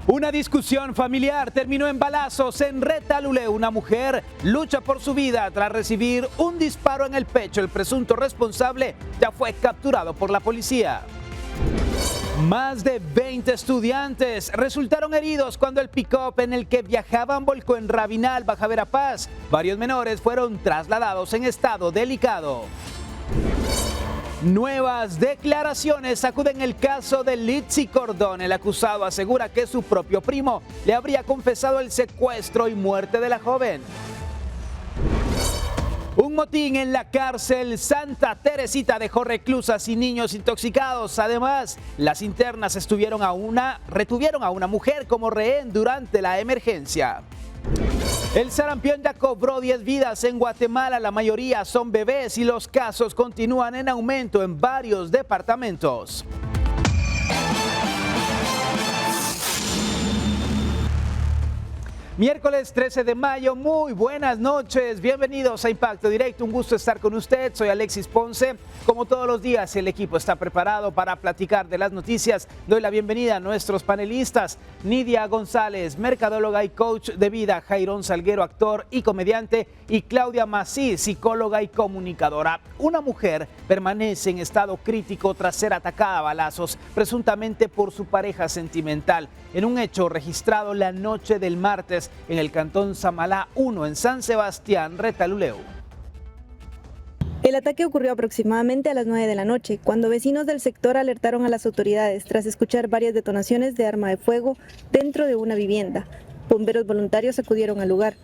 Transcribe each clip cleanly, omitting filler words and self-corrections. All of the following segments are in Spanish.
Una discusión familiar terminó en balazos en Retalhuleu. Una mujer lucha por su vida tras recibir un disparo en el pecho. El presunto responsable ya fue capturado por la policía. Más de 20 estudiantes resultaron heridos cuando el pick-up en el que viajaban volcó en Rabinal, Baja Verapaz. Varios menores fueron trasladados en estado delicado. Nuevas declaraciones sacuden el caso de Litzy Cordón. El acusado asegura que su propio primo le habría confesado el secuestro y muerte de la joven. Un motín en la cárcel Santa Teresita dejó reclusas y niños intoxicados. Además, las internas retuvieron a una mujer como rehén durante la emergencia. El sarampión ya cobró 10 vidas en Guatemala, la mayoría son bebés y los casos continúan en aumento en varios departamentos. Miércoles 13 de mayo, muy buenas noches, bienvenidos a Impacto Directo, un gusto estar con usted, soy Alexis Ponce. Como todos los días, el equipo está preparado para platicar de las noticias. Doy la bienvenida a nuestros panelistas, Nidia González, mercadóloga y coach de vida, Jairón Salguero, actor y comediante, y Claudia Masí, psicóloga y comunicadora. Una mujer permanece en estado crítico tras ser atacada a balazos, presuntamente por su pareja sentimental, en un hecho registrado la noche del martes en el cantón Samalá 1 en San Sebastián, Retalhuleu. El ataque ocurrió aproximadamente a las 9 de la noche, cuando vecinos del sector alertaron a las autoridades tras escuchar varias detonaciones de arma de fuego dentro de una vivienda. Bomberos voluntarios acudieron al lugar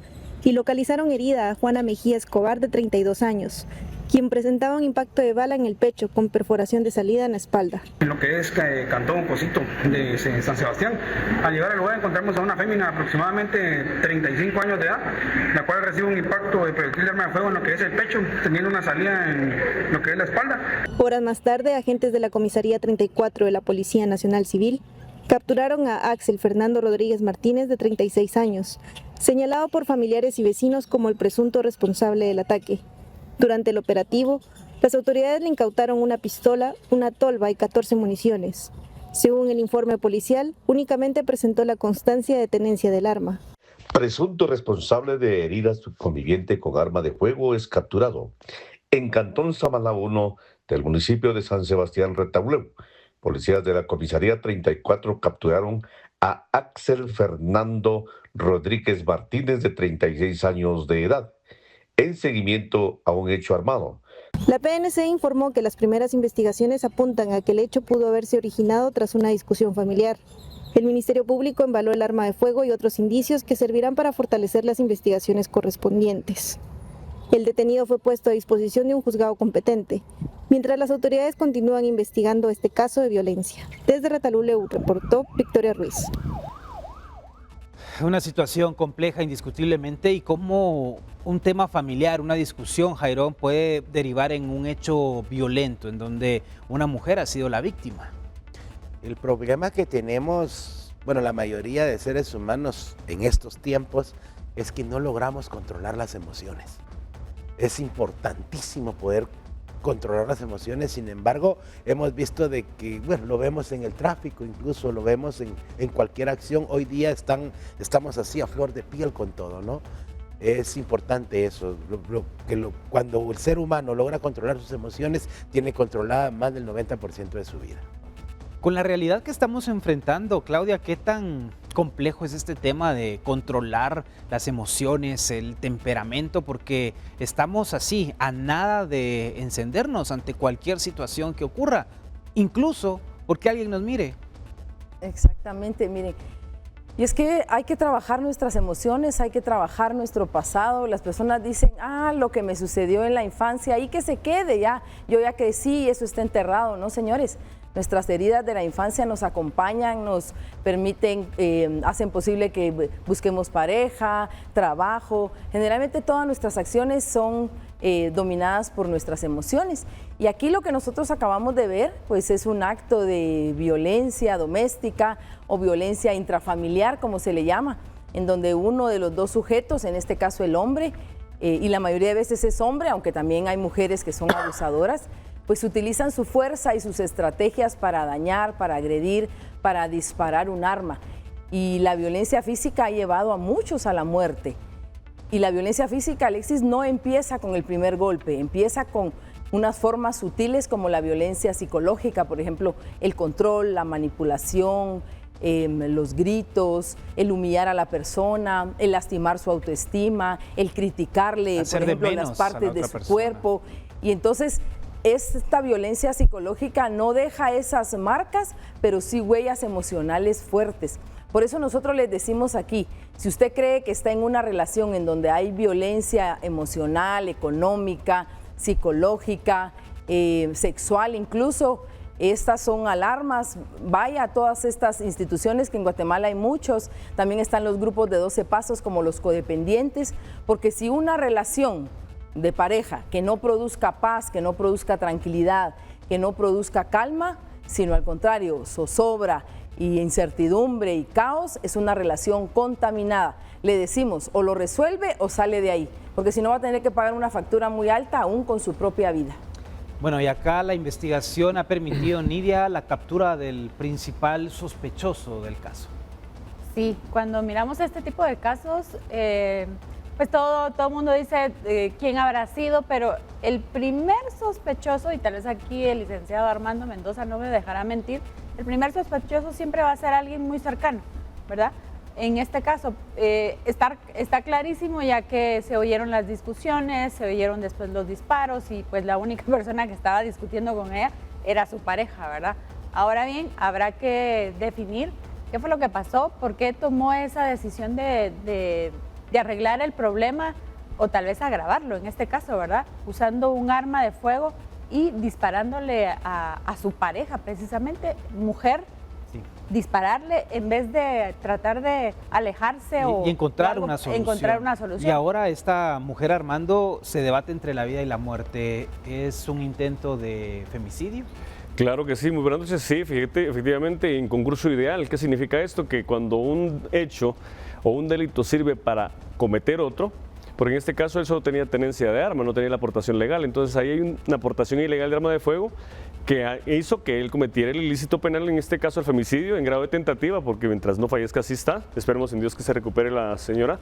y localizaron herida a Juana Mejía Escobar, de 32 años, quien presentaba un impacto de bala en el pecho con perforación de salida en la espalda. En lo que es Cantón Cosito de San Sebastián, al llegar al lugar encontramos a una fémina de aproximadamente 35 años de edad, la cual recibe un impacto de proyectil de arma de fuego en lo que es el pecho, teniendo una salida en lo que es la espalda. Horas más tarde, agentes de la Comisaría 34 de la Policía Nacional Civil capturaron a Axel Fernando Rodríguez Martínez, de 36 años, señalado por familiares y vecinos como el presunto responsable del ataque. Durante el operativo, las autoridades le incautaron una pistola, una tolva y 14 municiones. Según el informe policial, únicamente presentó la constancia de tenencia del arma. Presunto responsable de herir a su conviviente con arma de fuego es capturado en Cantón Samalá 1 del municipio de San Sebastián, Retalhuleu. Policías de la Comisaría 34 capturaron a Axel Fernando Rodríguez Martínez, de 36 años de edad, en seguimiento a un hecho armado. La PNC informó que las primeras investigaciones apuntan a que el hecho pudo haberse originado tras una discusión familiar. El Ministerio Público embaló el arma de fuego y otros indicios que servirán para fortalecer las investigaciones correspondientes. El detenido fue puesto a disposición de un juzgado competente, mientras las autoridades continúan investigando este caso de violencia. Desde Retalhuleu reportó Victoria Ruiz. Una situación compleja indiscutiblemente, y cómo un tema familiar, una discusión, Jairón, puede derivar en un hecho violento en donde una mujer ha sido la víctima. El problema que tenemos, bueno, la mayoría de seres humanos en estos tiempos, es que no logramos controlar las emociones. Es importantísimo poder controlar las emociones, sin embargo, hemos visto de que, bueno, lo vemos en el tráfico, incluso lo vemos en cualquier acción. Hoy día estamos así a flor de piel con todo, ¿no? Es importante eso, cuando el ser humano logra controlar sus emociones, tiene controlada más del 90% de su vida. Con la realidad que estamos enfrentando, Claudia, ¿qué tan complejo es este tema de controlar las emociones, el temperamento? Porque estamos así, a nada de encendernos ante cualquier situación que ocurra, incluso porque alguien nos mire. Exactamente, miren. Y es que hay que trabajar nuestras emociones, hay que trabajar nuestro pasado. Las personas dicen, lo que me sucedió en la infancia, ahí que se quede ya, yo ya crecí y eso está enterrado. No, señores. Nuestras heridas de la infancia nos acompañan, nos permiten, hacen posible que busquemos pareja, trabajo. Generalmente todas nuestras acciones son dominadas por nuestras emociones. Y aquí lo que nosotros acabamos de ver, pues es un acto de violencia doméstica o violencia intrafamiliar, como se le llama, en donde uno de los dos sujetos, en este caso el hombre, y la mayoría de veces es hombre, aunque también hay mujeres que son abusadoras, pues utilizan su fuerza y sus estrategias para dañar, para agredir, para disparar un arma. y la violencia física ha llevado a muchos a la muerte. Y la violencia física, Alexis, no empieza con el primer golpe, empieza con unas formas sutiles como la violencia psicológica, por ejemplo, el control, la manipulación, los gritos, el humillar a la persona, el lastimar su autoestima, el criticarle, por ejemplo, las partes de su cuerpo. Y entonces esta violencia psicológica no deja esas marcas, pero sí huellas emocionales fuertes. Por eso nosotros les decimos aquí, si usted cree que está en una relación en donde hay violencia emocional, económica, psicológica, sexual incluso, estas son alarmas. Vaya a todas estas instituciones, que en Guatemala hay muchos. También están los grupos de 12 pasos como los codependientes, porque si una relación de pareja que no produzca paz, que no produzca tranquilidad, que no produzca calma, sino al contrario, zozobra y incertidumbre y caos, es una relación contaminada. Le decimos, o lo resuelve o sale de ahí, porque si no va a tener que pagar una factura muy alta aún con su propia vida. Bueno, y acá la investigación ha permitido, Nidia, la captura del principal sospechoso del caso. Sí, cuando miramos este tipo de casos, pues todo el mundo dice quién habrá sido, pero el primer sospechoso, y tal vez aquí el licenciado Armando Mendoza no me dejará mentir, el primer sospechoso siempre va a ser alguien muy cercano, ¿verdad? En este caso está clarísimo, ya que se oyeron las discusiones, se oyeron después los disparos y pues la única persona que estaba discutiendo con ella era su pareja, ¿verdad? Ahora bien, habrá que definir qué fue lo que pasó, por qué tomó esa decisión de arreglar el problema o tal vez agravarlo en este caso, ¿verdad? Usando un arma de fuego y disparándole a su pareja, precisamente, mujer. Sí. Dispararle en vez de tratar de alejarse y encontrar una solución. Y ahora esta mujer, Armando, se debate entre la vida y la muerte. ¿Es un intento de femicidio? Claro que sí, muy buenas noches. Sí, fíjate, efectivamente, en concurso ideal. ¿Qué significa esto? Que cuando un hecho o un delito sirve para cometer otro, porque en este caso él solo tenía tenencia de arma, no tenía la aportación legal, entonces ahí hay una aportación ilegal de arma de fuego que hizo que él cometiera el ilícito penal, en este caso el femicidio, en grado de tentativa, porque mientras no fallezca así está. Esperemos en Dios que se recupere la señora.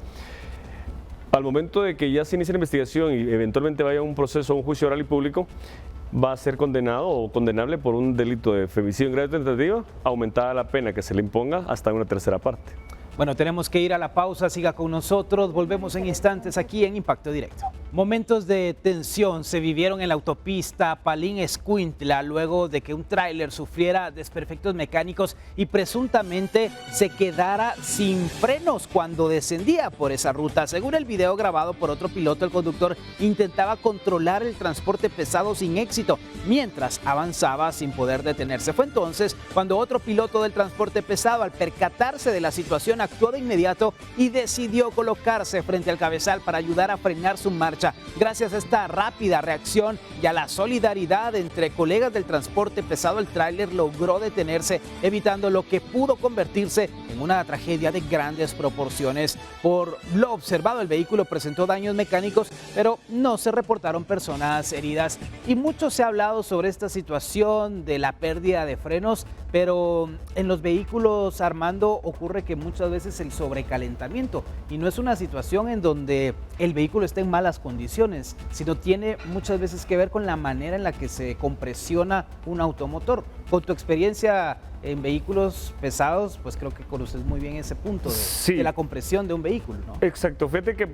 Al momento de que ya se inicie la investigación y eventualmente vaya a un proceso, un juicio oral y público, va a ser condenado o condenable por un delito de femicidio en grado de tentativa, aumentada la pena que se le imponga hasta una tercera parte. Bueno, tenemos que ir a la pausa, siga con nosotros, volvemos en instantes aquí en Impacto Directo. Momentos de tensión se vivieron en la autopista Palín-Escuintla luego de que un tráiler sufriera desperfectos mecánicos y presuntamente se quedara sin frenos cuando descendía por esa ruta. Según el video grabado por otro piloto, el conductor intentaba controlar el transporte pesado sin éxito mientras avanzaba sin poder detenerse. Fue entonces cuando otro piloto del transporte pesado, al percatarse de la situación, actuó de inmediato y decidió colocarse frente al cabezal para ayudar a frenar su marcha. Gracias a esta rápida reacción y a la solidaridad entre colegas del transporte pesado, el tráiler logró detenerse, evitando lo que pudo convertirse en una tragedia de grandes proporciones. Por lo observado, el vehículo presentó daños mecánicos, pero no se reportaron personas heridas. Y mucho se ha hablado sobre esta situación de la pérdida de frenos, pero en los vehículos, Armando, ocurre que muchas veces el sobrecalentamiento, y no es una situación en donde el vehículo esté en malas condiciones, sino tiene muchas veces que ver con la manera en la que se compresiona un automotor. Con tu experiencia en vehículos pesados, pues creo que conoces muy bien ese punto de la compresión de un vehículo, ¿no? Exacto, fíjate que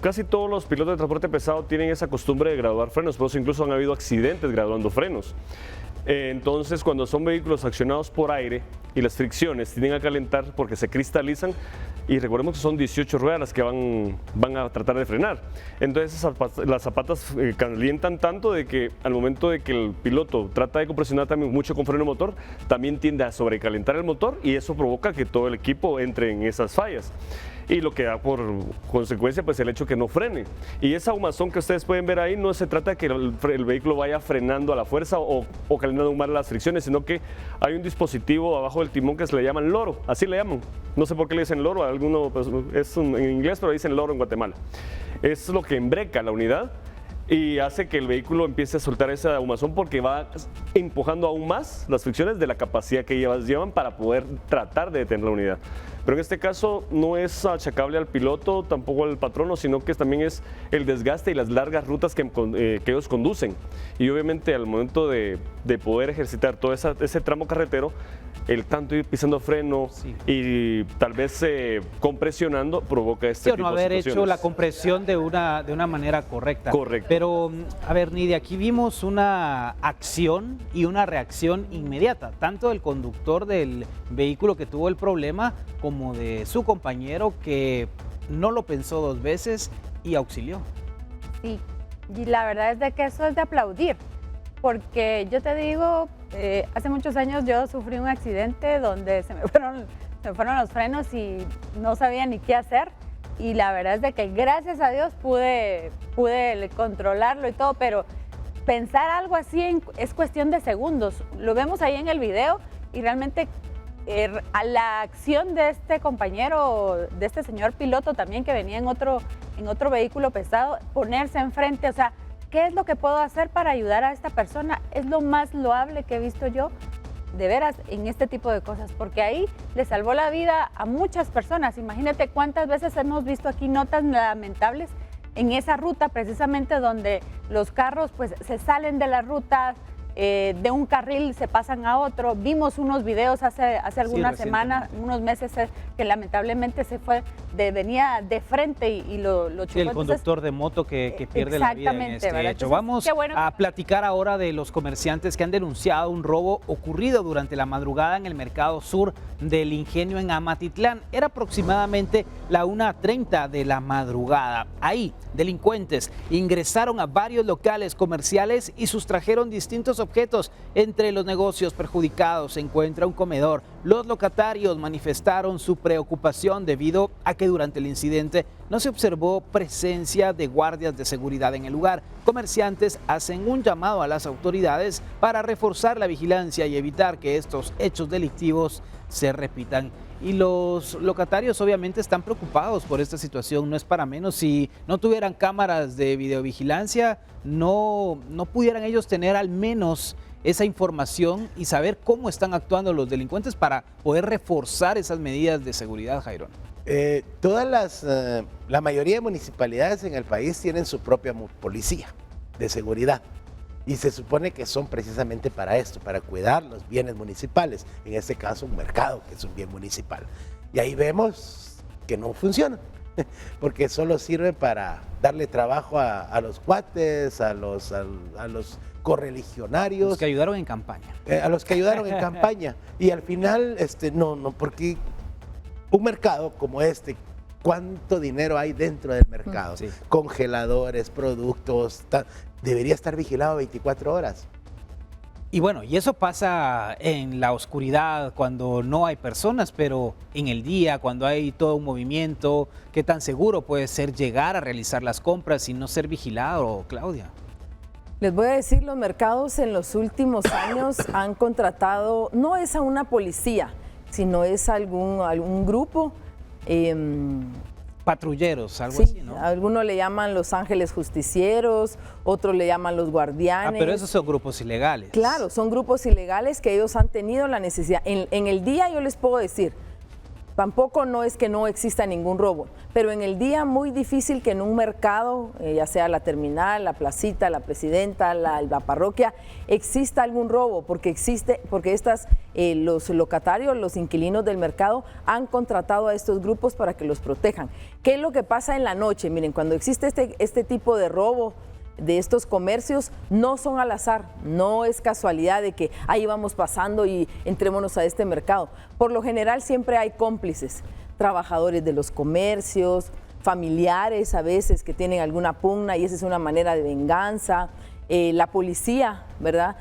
casi todos los pilotos de transporte pesado tienen esa costumbre de graduar frenos, por eso incluso han habido accidentes graduando frenos. Entonces, cuando son vehículos accionados por aire y las fricciones tienden a calentar porque se cristalizan, y recordemos que son 18 ruedas las que van a tratar de frenar. Entonces las zapatas calientan tanto de que al momento de que el piloto trata de compresionar también mucho con freno motor, también tiende a sobrecalentar el motor y eso provoca que todo el equipo entre en esas fallas. Y lo que da por consecuencia pues el hecho que no frene. Y esa humazón que ustedes pueden ver ahí no se trata de que el vehículo vaya frenando a la fuerza o calentando más las fricciones, sino que hay un dispositivo abajo del timón que se le llaman loro, así le llaman. No sé por qué le dicen loro, alguno pues, en inglés, pero dicen loro en Guatemala. Es lo que embreca la unidad y hace que el vehículo empiece a soltar esa humazón porque va empujando aún más las fricciones de la capacidad que ellas llevan para poder tratar de detener la unidad. Pero en este caso no es achacable al piloto, tampoco al patrono, sino que también es el desgaste y las largas rutas que ellos conducen. Y obviamente al momento de poder ejercitar todo ese tramo carretero, el tanto ir pisando freno y tal vez compresionando provoca este tipo no de haber situaciones. hecho la compresión de una manera correcta. Correcto. Pero, a ver, Nidia, aquí vimos una acción y una reacción inmediata, tanto del conductor del vehículo que tuvo el problema como de su compañero que no lo pensó dos veces y auxilió. Sí, y la verdad es de que eso es de aplaudir, porque yo te digo, hace muchos años yo sufrí un accidente donde se me fueron los frenos y no sabía ni qué hacer, y la verdad es de que gracias a Dios pude controlarlo y todo, pero pensar algo así es cuestión de segundos. Lo vemos ahí en el video y realmente a la acción de este compañero, de este señor piloto también que venía en otro vehículo pesado, ponerse enfrente, o sea, ¿qué es lo que puedo hacer para ayudar a esta persona? Es lo más loable que he visto yo, de veras, en este tipo de cosas, porque ahí le salvó la vida a muchas personas. Imagínate cuántas veces hemos visto aquí notas lamentables en esa ruta, precisamente donde los carros pues se salen de la ruta, de un carril se pasan a otro. Vimos unos videos hace algunas semanas, unos meses, que lamentablemente venía de frente y lo chocó. Sí, el conductor de moto que pierde la vida en este hecho. Vamos a platicar ahora de los comerciantes que han denunciado un robo ocurrido durante la madrugada en el mercado sur del Ingenio en Amatitlán. Era aproximadamente la 1:30 de la madrugada. Ahí, delincuentes ingresaron a varios locales comerciales y sustrajeron distintos objetos. Entre los negocios perjudicados se encuentra un comedor. Los locatarios manifestaron su preocupación debido a que durante el incidente no se observó presencia de guardias de seguridad en el lugar. Comerciantes hacen un llamado a las autoridades para reforzar la vigilancia y evitar que estos hechos delictivos se repitan. Y los locatarios obviamente están preocupados por esta situación, no es para menos. Si no tuvieran cámaras de videovigilancia, no pudieran ellos tener al menos esa información y saber cómo están actuando los delincuentes para poder reforzar esas medidas de seguridad, Jairón. La mayoría de municipalidades en el país tienen su propia policía de seguridad. Y se supone que son precisamente para esto, para cuidar los bienes municipales, en este caso un mercado que es un bien municipal. Y ahí vemos que no funciona, porque solo sirve para darle trabajo a los cuates, a los correligionarios. Los que ayudaron en campaña. A los que ayudaron en campaña. Y al final, porque un mercado como este, ¿cuánto dinero hay dentro del mercado? Sí. Congeladores, productos, debería estar vigilado 24 horas. Y bueno, y eso pasa en la oscuridad cuando no hay personas, pero en el día, cuando hay todo un movimiento, ¿qué tan seguro puede ser llegar a realizar las compras y no ser vigilado, Claudia? Les voy a decir, los mercados en los últimos años han contratado, no es a una policía, sino es algún grupo. Patrulleros, algo sí, así, ¿no? Algunos le llaman los ángeles justicieros, otros le llaman los guardianes. Pero esos son grupos ilegales. Claro, son grupos ilegales que ellos han tenido la necesidad. En el día yo les puedo decir, tampoco no es que no exista ningún robo, pero en el día muy difícil que en un mercado, ya sea la terminal, la placita, la presidenta, la parroquia, exista algún robo, porque los locatarios, los inquilinos del mercado han contratado a estos grupos para que los protejan. ¿Qué es lo que pasa en la noche? Miren, cuando existe este tipo de robo de estos comercios, no son al azar, no es casualidad de que ahí vamos pasando y entrémonos a este mercado. Por lo general siempre hay cómplices, trabajadores de los comercios, familiares a veces que tienen alguna pugna y esa es una manera de venganza. La policía, ¿verdad?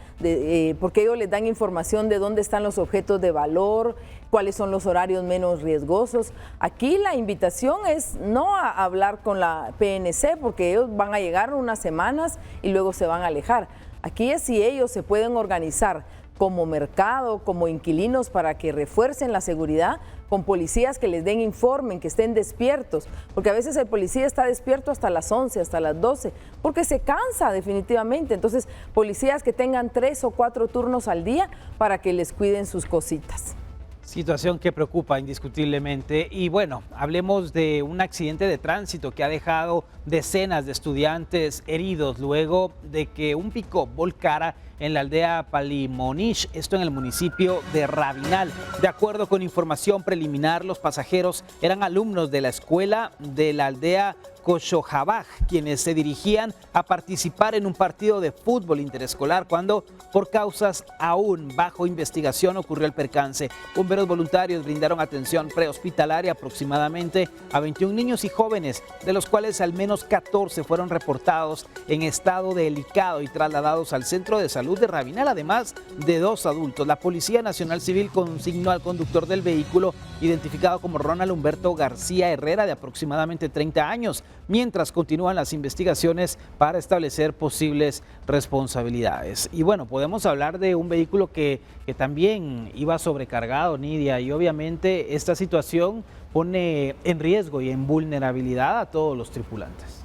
Porque ellos les dan información de dónde están los objetos de valor, cuáles son los horarios menos riesgosos. Aquí la invitación es no a hablar con la PNC, porque ellos van a llegar unas semanas y luego se van a alejar. Aquí es si ellos se pueden organizar como mercado, como inquilinos, para que refuercen la seguridad con policías que les den informen, que estén despiertos, porque a veces el policía está despierto hasta las 11, hasta las 12, porque se cansa definitivamente. Entonces, policías que tengan 3 o 4 turnos al día para que les cuiden sus cositas. Situación que preocupa indiscutiblemente. Y bueno, hablemos de un accidente de tránsito que ha dejado decenas de estudiantes heridos luego de que un pick-up volcara en la aldea Palimonish, esto en el municipio de Rabinal. De acuerdo con información preliminar, los pasajeros eran alumnos de la escuela de la aldea Cochojabaj, quienes se dirigían a participar en un partido de fútbol interescolar cuando, por causas aún bajo investigación, ocurrió el percance. Bomberos voluntarios brindaron atención prehospitalaria aproximadamente a 21 niños y jóvenes, de los cuales al menos 14 fueron reportados en estado delicado y trasladados al centro de salud de Rabinal, además de 2 adultos. La Policía Nacional Civil consignó al conductor del vehículo, identificado como Ronald Humberto García Herrera, de aproximadamente 30 años, mientras continúan las investigaciones para establecer posibles responsabilidades. Y bueno, podemos hablar de un vehículo que también iba sobrecargado, Nidia, y obviamente esta situación pone en riesgo y en vulnerabilidad a todos los tripulantes.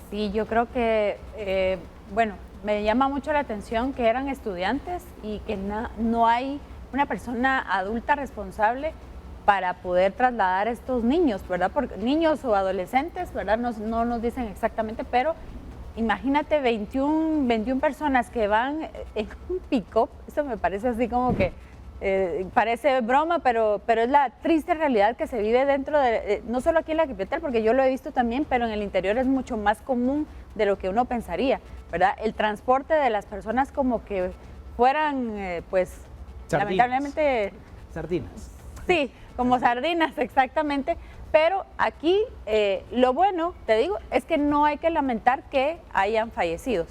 Sí, yo creo que, bueno, me llama mucho la atención que eran estudiantes y que no hay una persona adulta responsable para poder trasladar a estos niños, ¿verdad? Porque niños o adolescentes, ¿verdad? No nos dicen exactamente, pero imagínate 21 personas que van en un pick-up. Esto me parece así como que parece broma, pero es la triste realidad que se vive dentro de, no solo aquí en la Quipetel, porque yo lo he visto también, pero en el interior es mucho más común de lo que uno pensaría, ¿verdad? El transporte de las personas como que fueran, pues, sardinas. Lamentablemente... Sardinas. Sí, como sardinas, exactamente. Pero aquí lo bueno, te digo, es que no hay que lamentar que hayan fallecidos.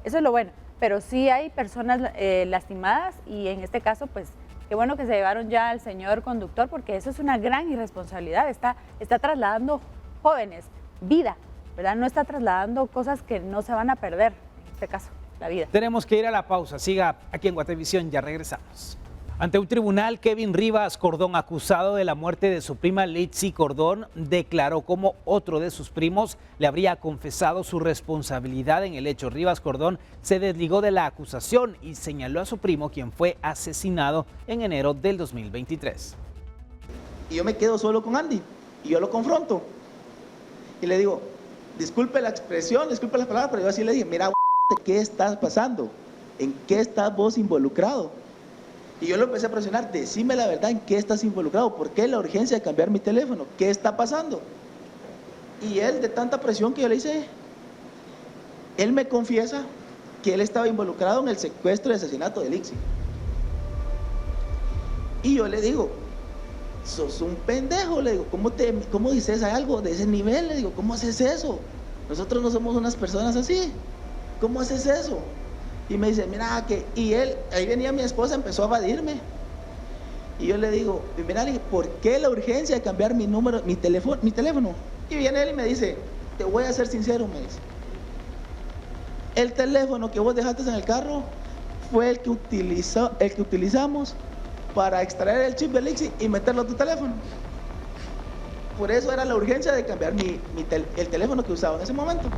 Eso es lo bueno. Pero sí hay personas lastimadas y en este caso, pues, qué bueno que se llevaron ya al señor conductor, porque eso es una gran irresponsabilidad. Está trasladando jóvenes, vida, ¿verdad? No está trasladando cosas que no se van a perder, en este caso, la vida. Tenemos que ir a la pausa. Siga aquí en Guatevisión, ya regresamos. Ante un tribunal, Kevin Rivas Cordón, acusado de la muerte de su prima Litzy Cordón, declaró cómo otro de sus primos le habría confesado su responsabilidad en el hecho. Rivas Cordón se desligó de la acusación y señaló a su primo, quien fue asesinado en enero del 2023. Y yo me quedo solo con Andy y yo lo confronto y le digo, disculpe la expresión, disculpe las palabras, pero yo así le dije, mira, ¿qué está pasando? ¿En qué estás vos involucrado? Y yo lo empecé a presionar, decime la verdad, ¿en qué estás involucrado? ¿Por qué la urgencia de cambiar mi teléfono? ¿Qué está pasando? Y él, de tanta presión que yo le hice, él me confiesa que él estaba involucrado en el secuestro y asesinato de Litzy. Y yo le digo, sos un pendejo, le digo, ¿cómo dices algo de ese nivel? Le digo, ¿cómo haces eso? Nosotros no somos unas personas así, ¿cómo haces eso? Y me dice, mira, que... Y él, ahí venía mi esposa, empezó a evadirme. Y yo le digo, mira, ¿por qué la urgencia de cambiar mi número, mi teléfono? Y viene él y me dice, te voy a ser sincero, me dice. El teléfono que vos dejaste en el carro fue el que utilizamos para extraer el chip de Litzy y meterlo a tu teléfono. Por eso era la urgencia de cambiar el teléfono que usaba en ese momento.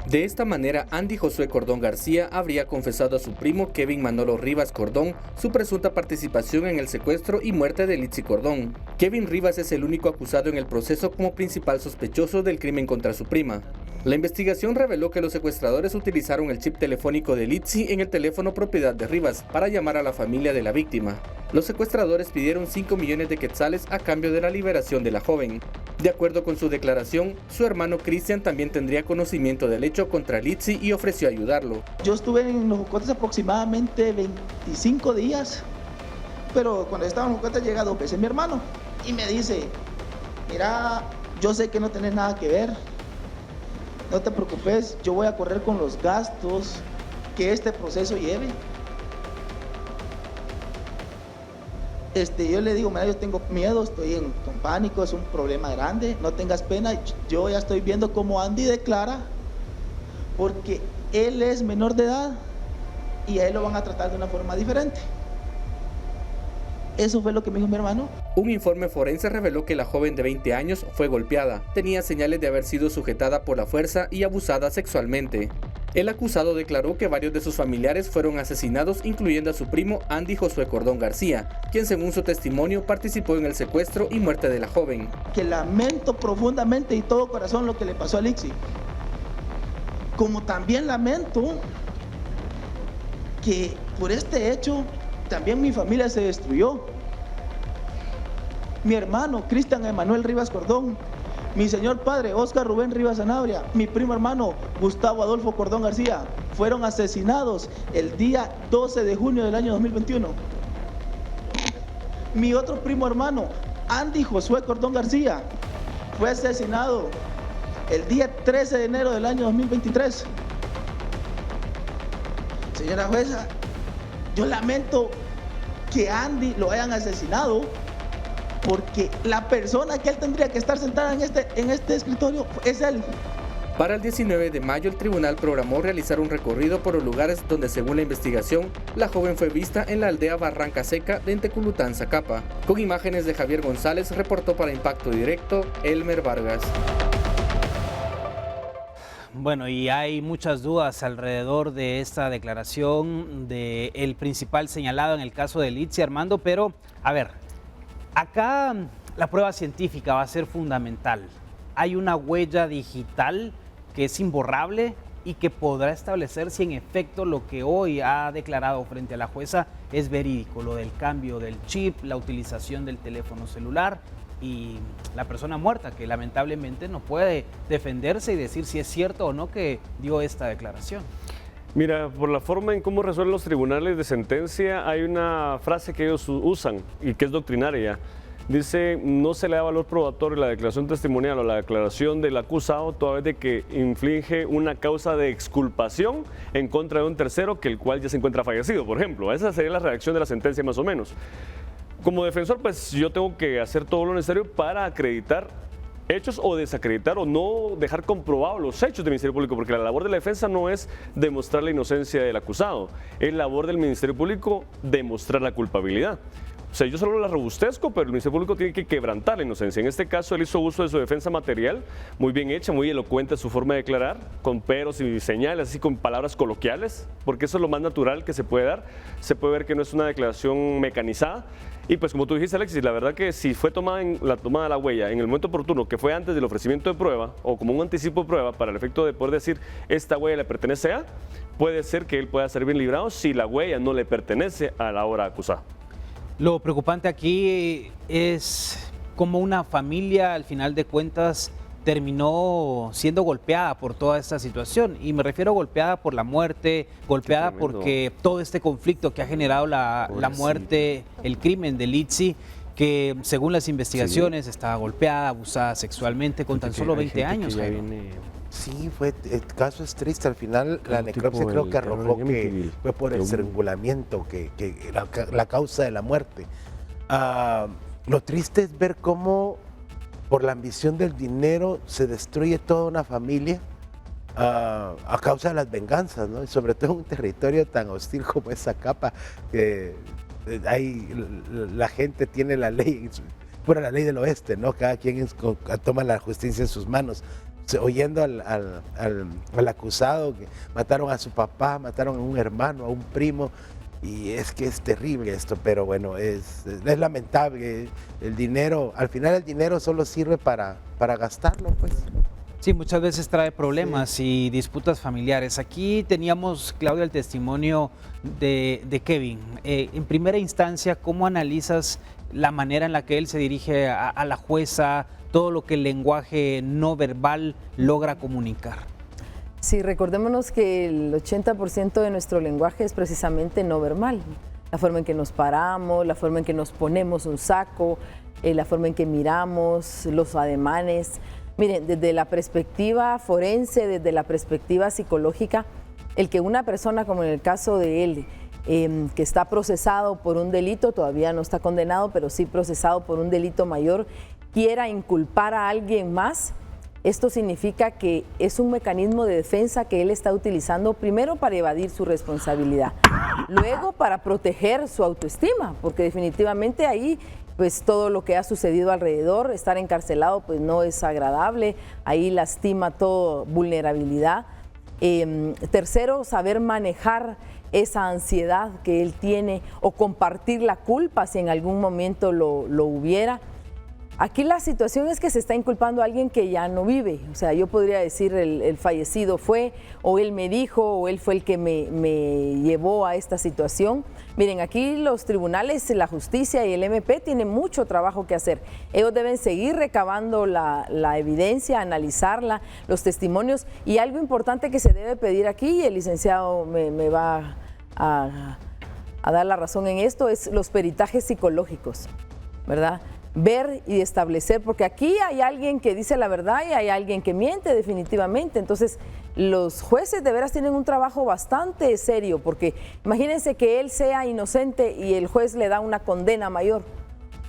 De esta manera, Andy Josué Cordón García habría confesado a su primo Kevin Manolo Rivas Cordón su presunta participación en el secuestro y muerte de Litzy Cordón. Kevin Rivas es el único acusado en el proceso como principal sospechoso del crimen contra su prima. La investigación reveló que los secuestradores utilizaron el chip telefónico de Litzy en el teléfono propiedad de Rivas para llamar a la familia de la víctima. Los secuestradores pidieron 5 millones de quetzales a cambio de la liberación de la joven. De acuerdo con su declaración, su hermano Cristian también tendría conocimiento del hecho contra Litzy y ofreció ayudarlo. Yo estuve en los Jocotes aproximadamente 25 días, pero cuando estaba en los Jocotes llega 2 veces mi hermano y me dice, mira, yo sé que no tenés nada que ver, no te preocupes, yo voy a correr con los gastos que este proceso lleve. Yo le digo, mira, yo tengo miedo, estoy con pánico, es un problema grande, no tengas pena, yo ya estoy viendo cómo Andy declara, porque él es menor de edad y a él lo van a tratar de una forma diferente. Eso fue lo que me dijo mi hermano. Un informe forense reveló que la joven de 20 años fue golpeada, tenía señales de haber sido sujetada por la fuerza y abusada sexualmente. El acusado declaró que varios de sus familiares fueron asesinados, incluyendo a su primo Andy Josué Cordón García, quien según su testimonio participó en el secuestro y muerte de la joven. Que lamento profundamente y todo corazón lo que le pasó a Lixi. Como también lamento que por este hecho también mi familia se destruyó. Mi hermano Cristian Emanuel Rivas Cordón, mi señor padre Oscar Rubén Rivas Sanabria, mi primo hermano Gustavo Adolfo Cordón García fueron asesinados el día 12 de junio del año 2021. Mi otro primo hermano Andy Josué Cordón García fue asesinado el día 13 de enero del año 2023. Señora jueza, yo lamento que Andy lo hayan asesinado, porque la persona que él tendría que estar sentada en este escritorio es él. Para el 19 de mayo, el tribunal programó realizar un recorrido por los lugares donde, según la investigación, la joven fue vista en la aldea Barranca Seca de Enteculután, Zacapa. Con imágenes de Javier González, reportó para Impacto Directo, Elmer Vargas. Bueno, y hay muchas dudas alrededor de esta declaración del principal señalado en el caso de Litzy, Armando, pero a ver, acá la prueba científica va a ser fundamental. Hay una huella digital que es imborrable y que podrá establecer si en efecto lo que hoy ha declarado frente a la jueza es verídico, lo del cambio del chip, la utilización del teléfono celular y la persona muerta, que lamentablemente no puede defenderse y decir si es cierto o no que dio esta declaración. Mira, por la forma en cómo resuelven los tribunales de sentencia, hay una frase que ellos usan y que es doctrinaria. Dice, no se le da valor probatorio a la declaración testimonial o la declaración del acusado toda vez de que inflige una causa de exculpación en contra de un tercero que el cual ya se encuentra fallecido, por ejemplo. Esa sería la redacción de la sentencia más o menos. Como defensor, pues yo tengo que hacer todo lo necesario para acreditar hechos o desacreditar o no dejar comprobados los hechos del Ministerio Público, porque la labor de la defensa no es demostrar la inocencia del acusado, es labor del Ministerio Público demostrar la culpabilidad. O sea, yo solo la robustezco, pero el Ministerio Público tiene que quebrantar la inocencia. En este caso, él hizo uso de su defensa material, muy bien hecha, muy elocuente su forma de declarar, con peros y señales, así con palabras coloquiales, porque eso es lo más natural que se puede dar. Se puede ver que no es una declaración mecanizada. Y pues como tú dijiste, Alexis, la verdad que si fue tomada la tomada de la huella en el momento oportuno, que fue antes del ofrecimiento de prueba, o como un anticipo de prueba, para el efecto de poder decir, esta huella le pertenece a, puede ser que él pueda ser bien librado si la huella no le pertenece a la hora acusada. Lo preocupante aquí es cómo una familia, al final de cuentas, terminó siendo golpeada por toda esta situación. Y me refiero a golpeada por la muerte, golpeada porque todo este conflicto que ha generado la muerte, el crimen de Litzy, que según las investigaciones estaba golpeada, abusada sexualmente con tan solo 20 años. Sí, el caso es triste. Al final la necropsia creo que arrojó que fue por el estrangulamiento, que la causa de la muerte. Lo triste es ver cómo por la ambición del dinero se destruye toda una familia a causa de las venganzas, ¿no? Y sobre todo en un territorio tan hostil como es Zacapa, que la gente tiene la ley, pura la ley del oeste, ¿no? Cada quien toma la justicia en sus manos. Oyendo al acusado, que mataron a su papá, mataron a un hermano, a un primo, y es que es terrible esto, pero bueno, es lamentable. El dinero, al final el dinero solo sirve para gastarlo, pues. Sí, muchas veces trae problemas y disputas familiares. Aquí teníamos, Claudia, el testimonio de Kevin. En primera instancia, ¿cómo analizas la manera en la que él se dirige a la jueza, todo lo que el lenguaje no verbal logra comunicar? Sí, recordémonos que el 80% de nuestro lenguaje es precisamente no verbal. La forma en que nos paramos, la forma en que nos ponemos un saco, la forma en que miramos, los ademanes. Miren, desde la perspectiva forense, desde la perspectiva psicológica, el que una persona, como en el caso de él, que está procesado por un delito, todavía no está condenado, pero sí procesado por un delito mayor, quiera inculpar a alguien más, esto significa que es un mecanismo de defensa que él está utilizando primero para evadir su responsabilidad, luego para proteger su autoestima, porque definitivamente ahí pues todo lo que ha sucedido alrededor, estar encarcelado pues no es agradable, ahí lastima toda vulnerabilidad. Tercero, saber manejar esa ansiedad que él tiene o compartir la culpa si en algún momento lo hubiera. Aquí la situación es que se está inculpando a alguien que ya no vive. O sea, yo podría decir el fallecido fue, o él me dijo, o él fue el que me llevó a esta situación. Miren, aquí los tribunales, la justicia y el MP tienen mucho trabajo que hacer. Ellos deben seguir recabando la evidencia, analizarla, los testimonios. Y algo importante que se debe pedir aquí, y el licenciado me va a dar la razón en esto, es los peritajes psicológicos, ¿verdad? Ver y establecer, porque aquí hay alguien que dice la verdad y hay alguien que miente definitivamente. Entonces, los jueces de veras tienen un trabajo bastante serio, porque imagínense que él sea inocente y el juez le da una condena mayor,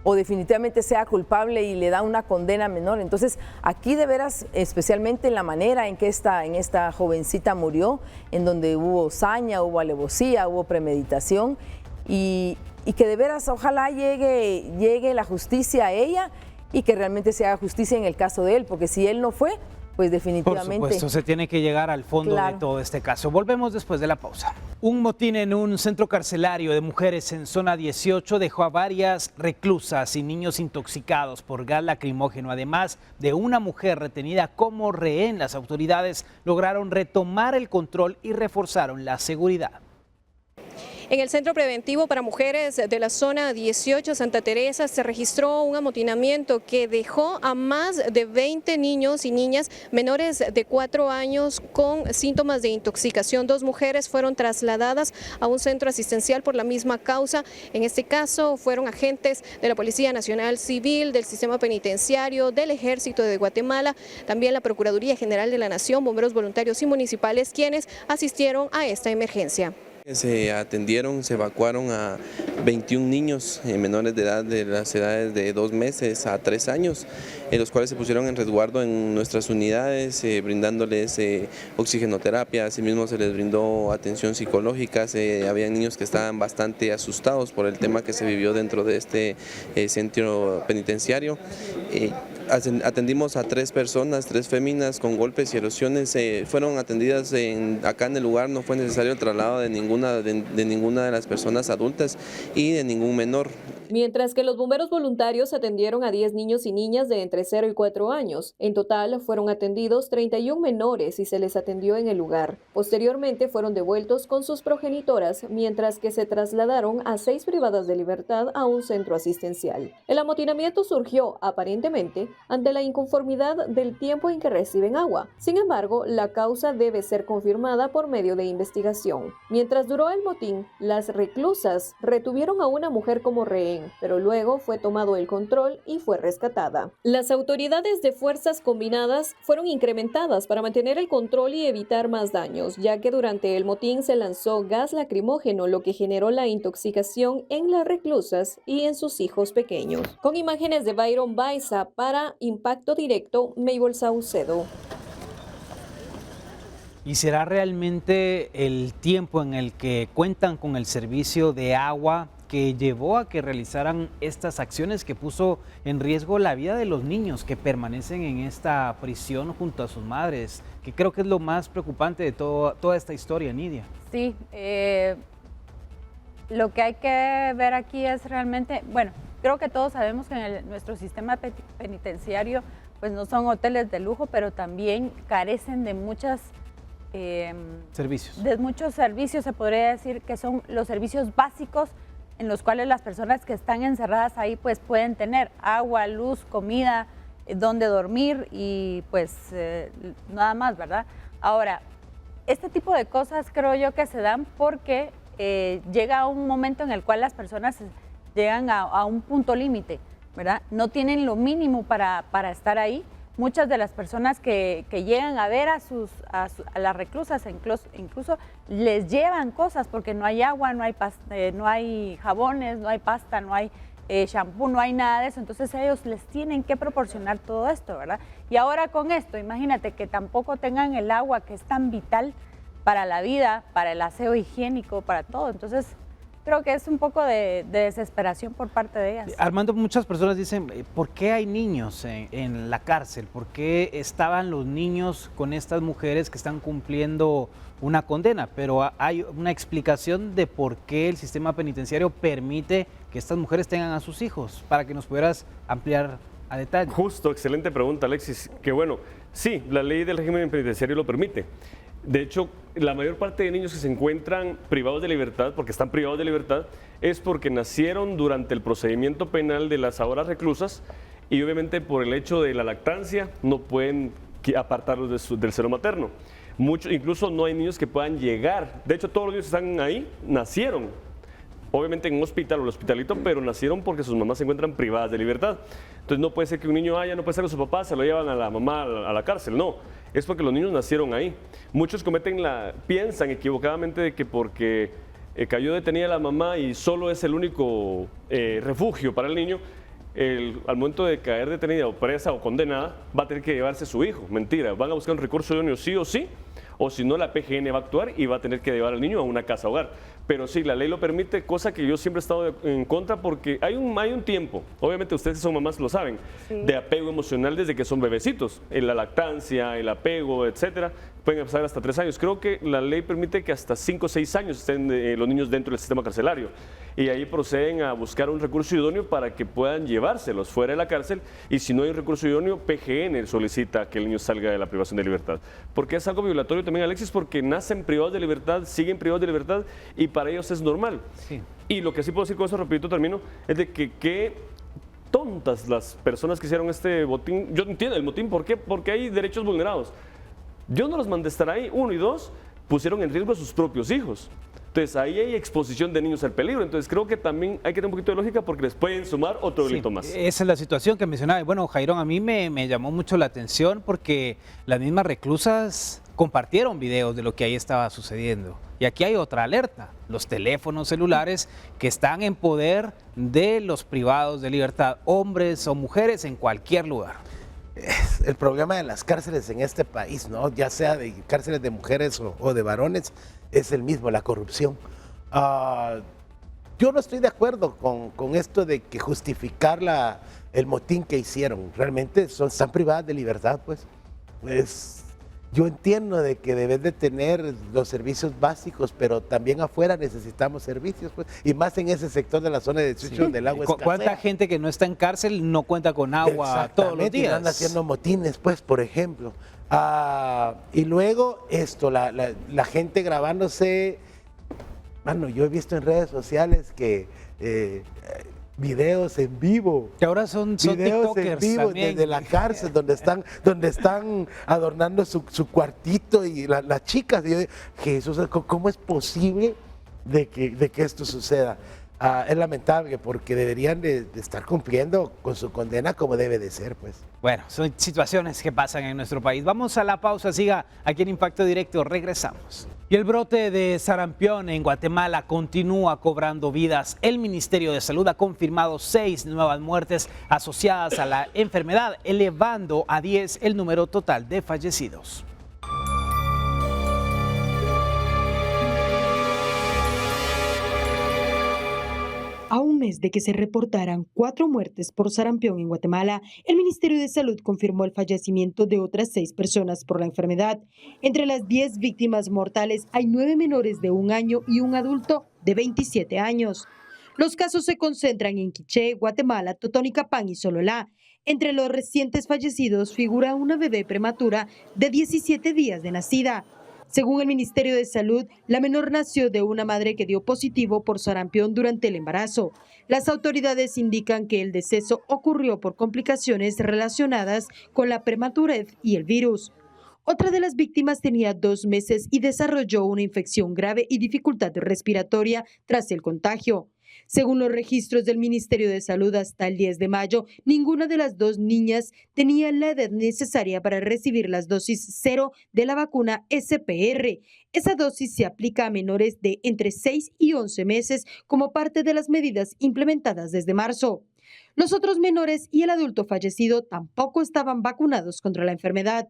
o definitivamente sea culpable y le da una condena menor. Entonces, aquí de veras, especialmente en la manera en que esta jovencita murió, en donde hubo saña, hubo alevosía, hubo premeditación, y que de veras ojalá llegue la justicia a ella y que realmente se haga justicia en el caso de él, porque si él no fue, pues definitivamente... Por supuesto, se tiene que llegar al fondo de todo este caso. Volvemos después de la pausa. Un motín en un centro carcelario de mujeres en zona 18 dejó a varias reclusas y niños intoxicados por gas lacrimógeno. Además de una mujer retenida como rehén, las autoridades lograron retomar el control y reforzaron la seguridad. En el Centro Preventivo para Mujeres de la zona 18 Santa Teresa se registró un amotinamiento que dejó a más de 20 niños y niñas menores de 4 años con síntomas de intoxicación. 2 mujeres fueron trasladadas a un centro asistencial por la misma causa. En este caso fueron agentes de la Policía Nacional Civil, del Sistema Penitenciario, del Ejército de Guatemala, también la Procuraduría General de la Nación, bomberos voluntarios y municipales, quienes asistieron a esta emergencia. Se atendieron, se evacuaron a 21 niños menores de edad, de las edades de 2 meses a 3 años, los cuales se pusieron en resguardo en nuestras unidades, brindándoles oxigenoterapia. Asimismo se les brindó atención psicológica. Había niños que estaban bastante asustados por el tema que se vivió dentro de este centro penitenciario. Atendimos a 3 personas, 3 féminas con golpes y erosiones. Fueron atendidas acá en el lugar. No fue necesario el traslado de ninguna de las personas adultas y de ningún menor. Mientras que los bomberos voluntarios atendieron a 10 niños y niñas de entre 0 y 4 años. En total fueron atendidos 31 menores y se les atendió en el lugar. Posteriormente fueron devueltos con sus progenitoras, mientras que se trasladaron a 6 privadas de libertad a un centro asistencial. El amotinamiento surgió, aparentemente, ante la inconformidad del tiempo en que reciben agua. Sin embargo, la causa debe ser confirmada por medio de investigación. Mientras duró el motín, las reclusas retuvieron a una mujer como rehén, pero luego fue tomado el control y fue rescatada. Las autoridades de fuerzas combinadas fueron incrementadas para mantener el control y evitar más daños, ya que durante el motín se lanzó gas lacrimógeno, lo que generó la intoxicación en las reclusas y en sus hijos pequeños. Con imágenes de Byron Baiza para Impacto Directo, Mabel Saucedo. ¿Y será realmente el tiempo en el que cuentan con el servicio de agua que llevó a que realizaran estas acciones que puso en riesgo la vida de los niños que permanecen en esta prisión junto a sus madres? Que creo que es lo más preocupante de toda esta historia, Nidia. Sí, lo que hay que ver aquí es realmente, bueno, creo que todos sabemos que en nuestro sistema penitenciario pues no son hoteles de lujo, pero también carecen de muchos servicios, se podría decir que son los servicios básicos en los cuales las personas que están encerradas ahí pues pueden tener agua, luz, comida, donde dormir y pues nada más, ¿verdad? Ahora, este tipo de cosas creo yo que se dan porque llega un momento en el cual las personas llegan a un punto límite, ¿verdad? No tienen lo mínimo para estar ahí. Muchas de las personas que llegan a ver a las reclusas incluso les llevan cosas porque no hay agua, no hay jabones, no hay pasta, no hay shampoo, no hay nada de eso. Entonces ellos les tienen que proporcionar todo esto, ¿verdad? Y ahora con esto, imagínate que tampoco tengan el agua que es tan vital para la vida, para el aseo higiénico, para todo. Entonces creo que es un poco de desesperación por parte de ellas. Armando, muchas personas dicen, ¿por qué hay niños en la cárcel? ¿Por qué estaban los niños con estas mujeres que están cumpliendo una condena? Pero hay una explicación de por qué el sistema penitenciario permite que estas mujeres tengan a sus hijos, para que nos pudieras ampliar a detalle. Justo, excelente pregunta, Alexis. Que bueno, sí, la ley del régimen penitenciario lo permite. De hecho, la mayor parte de niños que se encuentran privados de libertad, porque están privados de libertad, es porque nacieron durante el procedimiento penal de las ahora reclusas y obviamente por el hecho de la lactancia no pueden apartarlos del seno materno. Incluso no hay niños que puedan llegar. De hecho, todos los niños que están ahí nacieron, obviamente en un hospital o el hospitalito, pero nacieron porque sus mamás se encuentran privadas de libertad. Entonces no puede ser que un niño no puede estar con su papá, se lo llevan a la mamá a la cárcel, no. Es porque los niños nacieron ahí. Muchos piensan equivocadamente de que porque cayó detenida la mamá y solo es el único refugio para el niño, al momento de caer detenida o presa o condenada, va a tener que llevarse a su hijo. Mentira, van a buscar un recurso idóneo sí o sí, o si no la PGN va a actuar y va a tener que llevar al niño a una casa hogar. Pero sí, la ley lo permite, cosa que yo siempre he estado en contra porque hay un tiempo, obviamente ustedes que son mamás lo saben, sí, de apego emocional desde que son bebecitos, en la lactancia, el apego, etcétera, pueden pasar hasta 3 años. Creo que la ley permite que hasta 5 o 6 años estén los niños dentro del sistema carcelario y ahí proceden a buscar un recurso idóneo para que puedan llevárselos fuera de la cárcel y si no hay un recurso idóneo, PGN solicita que el niño salga de la privación de libertad. Porque es algo violatorio también, Alexis, porque nacen privados de libertad, siguen privados de libertad y para ellos es normal. Sí. Y lo que sí puedo decir con eso, rapidito termino, es de que qué tontas las personas que hicieron este botín. Yo entiendo el motín, ¿por qué? Porque hay derechos vulnerados. Yo no los mandé a estar ahí, 1 y 2, pusieron en riesgo a sus propios hijos. Entonces ahí hay exposición de niños al peligro. Entonces creo que también hay que tener un poquito de lógica porque les pueden sumar otro delito más. Esa es la situación que mencionaba. Y bueno, Jairón, a mí me llamó mucho la atención porque las mismas reclusas compartieron videos de lo que ahí estaba sucediendo. Y aquí hay otra alerta, los teléfonos celulares que están en poder de los privados de libertad, hombres o mujeres en cualquier lugar. El problema de las cárceles en este país, ¿no? Ya sea de cárceles de mujeres o de varones, es el mismo, la corrupción. Yo no estoy de acuerdo con esto de que justificar el motín que hicieron. Realmente están privadas de libertad, pues. Yo entiendo de que debes de tener los servicios básicos, pero también afuera necesitamos servicios, pues, y más en ese sector de la zona de Chucho donde el agua escasea. ¿Cuánta gente que no está en cárcel no cuenta con agua todos los días? Están haciendo motines, pues, por ejemplo. Y luego esto, la gente grabándose. Bueno, yo he visto en redes sociales que videos en vivo. Que ahora son videos en vivo también. Desde la cárcel, donde están adornando su cuartito y las chicas. Y yo digo, Jesús, ¿cómo es posible de que esto suceda? Es lamentable porque deberían de estar cumpliendo con su condena como debe de ser, pues. Bueno, son situaciones que pasan en nuestro país. Vamos a la pausa, siga aquí en Impacto Directo, regresamos. Y el brote de sarampión en Guatemala continúa cobrando vidas. El Ministerio de Salud ha confirmado 6 nuevas muertes asociadas a la enfermedad, elevando a 10 el número total de fallecidos. A un mes de que se reportaran 4 muertes por sarampión en Guatemala, el Ministerio de Salud confirmó el fallecimiento de otras 6 personas por la enfermedad. Entre las 10 víctimas mortales hay 9 menores de 1 año y un adulto de 27 años. Los casos se concentran en Quiché, Guatemala, Totonicapán y Sololá. Entre los recientes fallecidos figura una bebé prematura de 17 días de nacida. Según el Ministerio de Salud, la menor nació de una madre que dio positivo por sarampión durante el embarazo. Las autoridades indican que el deceso ocurrió por complicaciones relacionadas con la prematurez y el virus. Otra de las víctimas tenía 2 meses y desarrolló una infección grave y dificultad respiratoria tras el contagio. Según los registros del Ministerio de Salud, hasta el 10 de mayo, ninguna de las 2 niñas tenía la edad necesaria para recibir las dosis 0 de la vacuna SPR. Esa dosis se aplica a menores de entre 6 y 11 meses como parte de las medidas implementadas desde marzo. Los otros menores y el adulto fallecido tampoco estaban vacunados contra la enfermedad.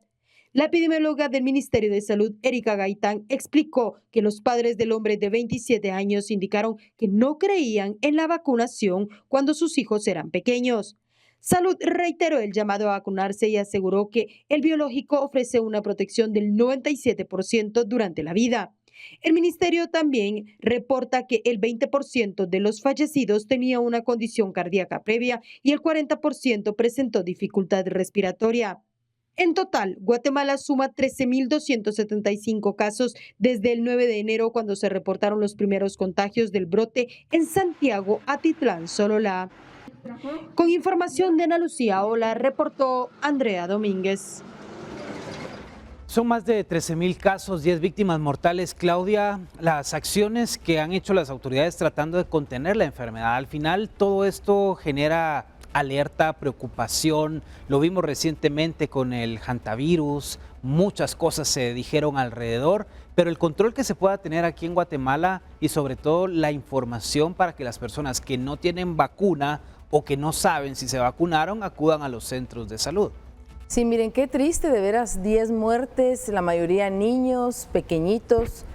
La epidemióloga del Ministerio de Salud, Erika Gaitán, explicó que los padres del hombre de 27 años indicaron que no creían en la vacunación cuando sus hijos eran pequeños. Salud reiteró el llamado a vacunarse y aseguró que el biológico ofrece una protección del 97% durante la vida. El ministerio también reporta que el 20% de los fallecidos tenía una condición cardíaca previa y el 40% presentó dificultad respiratoria. En total, Guatemala suma 13.275 casos desde el 9 de enero, cuando se reportaron los primeros contagios del brote en Santiago, Atitlán, Sololá. Con información de Ana Lucía Ola, reportó Andrea Domínguez. Son más de 13.000 casos, 10 víctimas mortales. Claudia, las acciones que han hecho las autoridades tratando de contener la enfermedad, al final todo esto genera alerta, preocupación. Lo vimos recientemente con el hantavirus, muchas cosas se dijeron alrededor, pero el control que se pueda tener aquí en Guatemala y sobre todo la información para que las personas que no tienen vacuna o que no saben si se vacunaron acudan a los centros de salud. Sí, miren, qué triste, de veras, 10 muertes, la mayoría niños, pequeñitos,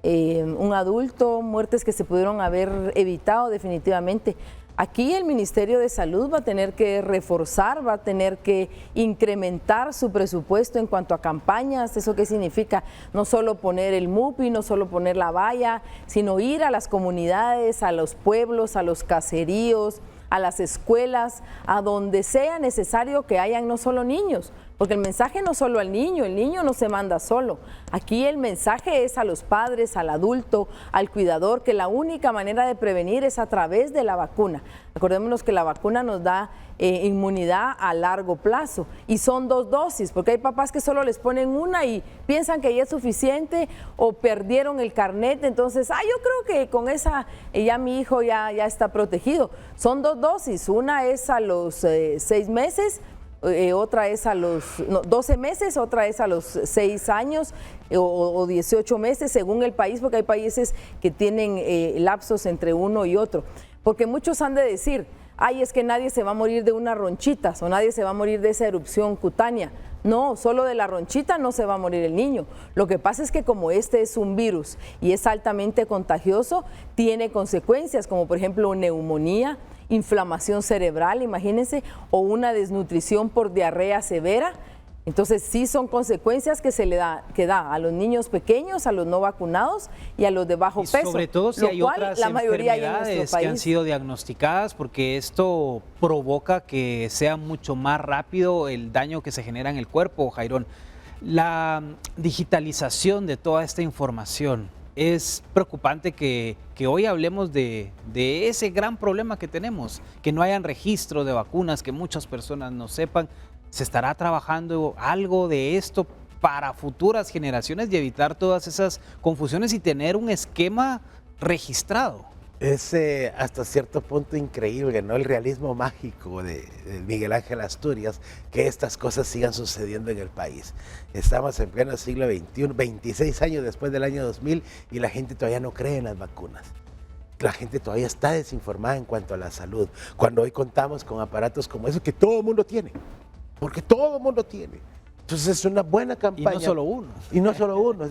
un adulto, muertes que se pudieron haber evitado definitivamente. Aquí el Ministerio de Salud va a tener que reforzar, va a tener que incrementar su presupuesto en cuanto a campañas. ¿Eso qué significa? No solo poner el MUPI, no solo poner la valla, sino ir a las comunidades, a los pueblos, a los caseríos, a las escuelas, a donde sea necesario que hayan no solo niños, porque el mensaje no solo al niño, el niño no se manda solo. Aquí el mensaje es a los padres, al adulto, al cuidador, que la única manera de prevenir es a través de la vacuna. Acordémonos que la vacuna nos da inmunidad a largo plazo y son 2 dosis, porque hay papás que solo les ponen una y piensan que ya es suficiente o perdieron el carnet, entonces, yo creo que con esa ya mi hijo ya está protegido. Son 2 dosis, una es a los 6 meses, otra es a los 12 meses, otra es a los 6 años o 18 meses, según el país, porque hay países que tienen lapsos entre uno y otro. Porque muchos han de decir, es que nadie se va a morir de una ronchita o nadie se va a morir de esa erupción cutánea. No, solo de la ronchita no se va a morir el niño. Lo que pasa es que como este es un virus y es altamente contagioso, tiene consecuencias como por ejemplo neumonía, inflamación cerebral, imagínense, o una desnutrición por diarrea severa. Entonces sí son consecuencias que da a los niños pequeños, a los no vacunados y a los de bajo peso. Sobre todo si hay otras enfermedades que han sido diagnosticadas, porque esto provoca que sea mucho más rápido el daño que se genera en el cuerpo, Jairón. La digitalización de toda esta información, es preocupante que hoy hablemos de ese gran problema que tenemos, que no hayan registro de vacunas, que muchas personas no sepan. ¿Se estará trabajando algo de esto para futuras generaciones y evitar todas esas confusiones y tener un esquema registrado? Es hasta cierto punto increíble, ¿no? El realismo mágico de Miguel Ángel Asturias, que estas cosas sigan sucediendo en el país. Estamos en pleno siglo XXI, 26 años después del año 2000 y la gente todavía no cree en las vacunas. La gente todavía está desinformada en cuanto a la salud, cuando hoy contamos con aparatos como esos que todo el mundo tiene. Porque todo el mundo tiene. Entonces es una buena campaña. Y no solo uno. Y no solo uno.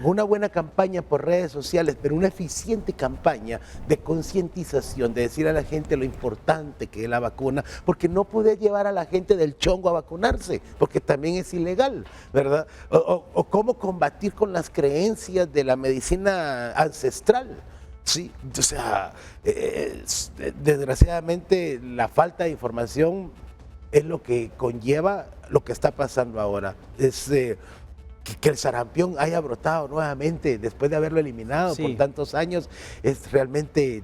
Una buena campaña por redes sociales, pero una eficiente campaña de concientización, de decir a la gente lo importante que es la vacuna, porque no puede llevar a la gente del chongo a vacunarse, porque también es ilegal, ¿verdad? O cómo combatir con las creencias de la medicina ancestral. Sí, o sea, desgraciadamente la falta de información es lo que conlleva lo que está pasando ahora. Es que el sarampión haya brotado nuevamente después de haberlo eliminado por tantos años, es realmente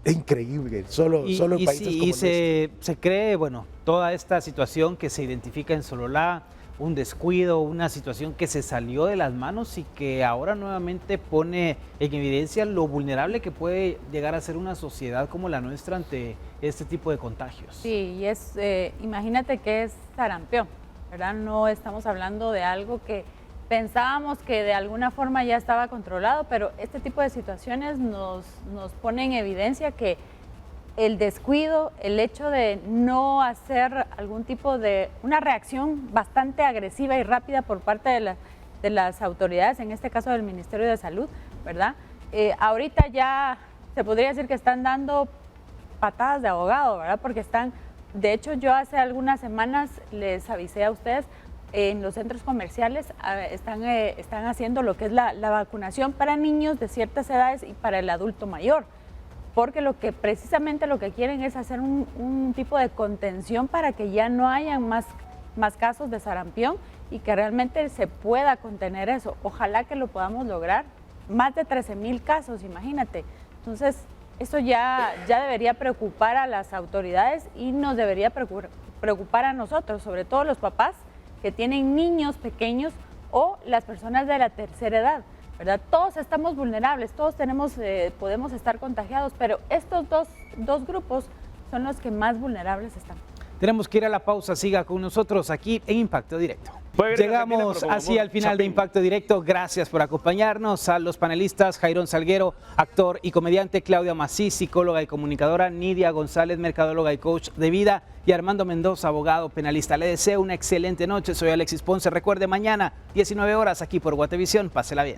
increíble. Solo en países como este. Se cree, toda esta situación que se identifica en Sololá, un descuido, una situación que se salió de las manos y que ahora nuevamente pone en evidencia lo vulnerable que puede llegar a ser una sociedad como la nuestra ante este tipo de contagios. Sí, y imagínate que es sarampión, ¿verdad? No estamos hablando de algo que pensábamos que de alguna forma ya estaba controlado, pero este tipo de situaciones nos pone en evidencia que el descuido, el hecho de no hacer algún tipo de una reacción bastante agresiva y rápida por parte de las autoridades, en este caso del Ministerio de Salud, ¿verdad? Ahorita ya se podría decir que están dando patadas de ahogado, ¿verdad? Porque de hecho yo hace algunas semanas les avisé a ustedes, en los centros comerciales están haciendo lo que es la vacunación para niños de ciertas edades y para el adulto mayor, porque precisamente lo que quieren es hacer un tipo de contención para que ya no hayan más casos de sarampión y que realmente se pueda contener eso. Ojalá que lo podamos lograr. Más de 13,000 casos, imagínate. Entonces, eso ya debería preocupar a las autoridades y nos debería preocupar a nosotros, sobre todo los papás que tienen niños pequeños o las personas de la tercera edad, ¿verdad? Todos estamos vulnerables, todos podemos estar contagiados, pero estos dos grupos son los que más vulnerables están. Tenemos que ir a la pausa, siga con nosotros aquí en Impacto Directo. Llegamos así al final de Impacto Directo. Gracias por acompañarnos. A los panelistas: Jairón Salguero, actor y comediante; Claudia Macís, psicóloga y comunicadora; Nidia González, mercadóloga y coach de vida; y Armando Mendoza, abogado penalista. Le deseo una excelente noche. Soy Alexis Ponce. Recuerde, mañana 19 horas aquí por Guatevisión. Pásela bien.